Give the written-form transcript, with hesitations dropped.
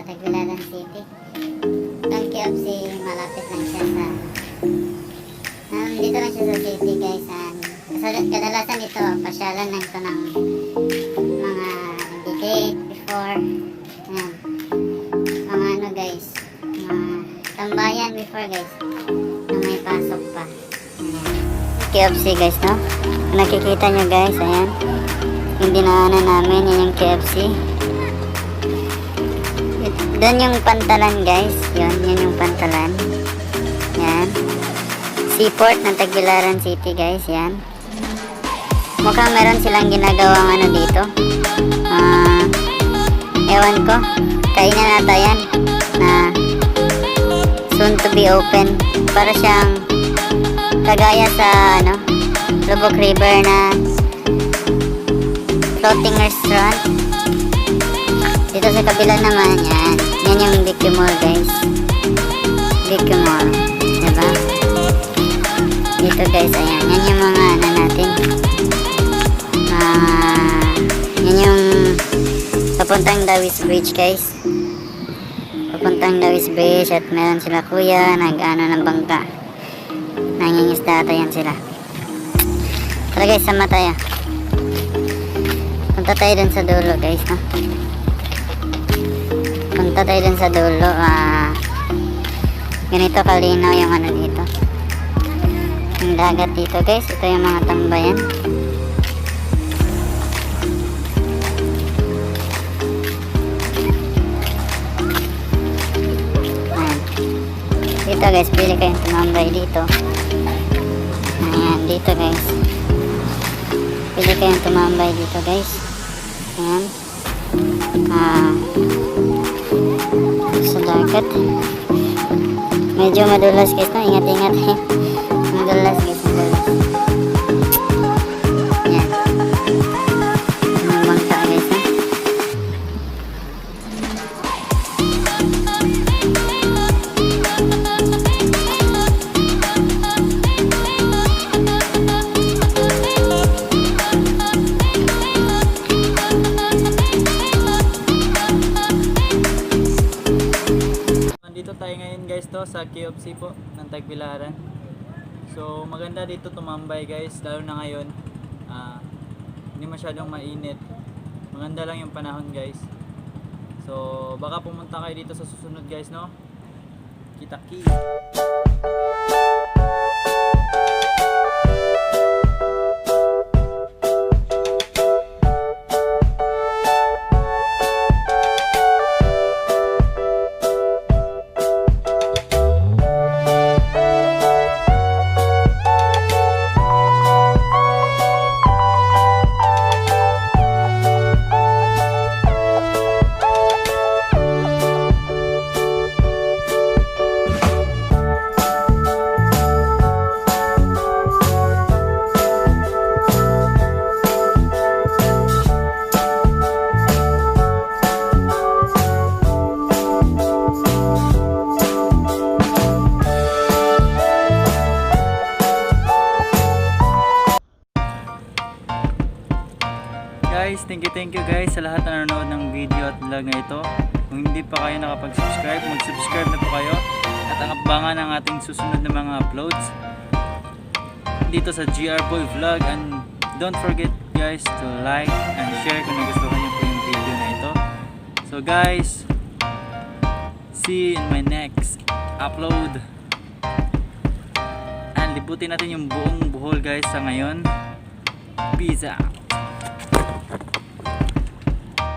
Tagbilaran City. Ang KFC, malapit lang siya sa dito lang siya sa city guys. Kadalasan ito, pasyalan lang ito ng mga nag-date before. Ayan. Mga ano guys, mga tambayan before guys, na may pasok pa. Ayan. KFC guys, no? Nakikita nyo guys, ayan. Yung dinaanan namin, yun yung KFC. Doon yung pantalan guys, yun yung pantalan. Yan. Seaport ng Tagbilaran City guys, yan. Mukhang meron silang ginagawang ano dito. Ewan ko, kainan nata yan na soon to be open. Para siyang kagaya sa ano, Lubok River na floating restaurant. Dito sa kabila naman, yan yung BQ Mall guys. BQ Mall, diba? Dito guys, ayan, yan yung mga ano natin, yan yung papuntang Dawis Bridge guys. Papuntang Dawis Bridge, at meron sila kuya nag-ano ng bangka, nangingisda ata yan sila. Tara guys, sama tayo. Punta tayo dun sa dulo guys, no? Punta tayo dun sa dulo. Ganito kalinaw yung ano dito, yung dagat dito guys. Ito yung mga tambayan. Ayan. Dito guys, pili kayong tumambay dito. Ayan, dito guys, pili kayong tumambay dito guys. Ayan. Sa dagat medyo madulas guys, no? Ingat-ingat. Madulas guys, madulas. Yan. Ang bangka guys, no? Dito tayo ngayon guys to sa KFC po ng Tagbilaran. So maganda dito tumambay guys, lalo na ngayon. Hindi masyadong mainit. Maganda lang yung panahon guys. So baka pumunta kayo dito sa susunod guys, no? Kita-ki. Guys, thank you guys sa lahat na nanonood ng video at vlog na ito. Kung hindi pa kayo nakapag-subscribe, mag-subscribe na po kayo at ang abangan ng ating susunod na mga uploads dito sa GR Boy Vlog. And don't forget guys to like and share kung nagustuhan niyo po yung video na ito. So guys, see you in my next upload. And liputin natin yung buong Bohol guys sa ngayon. Peace out.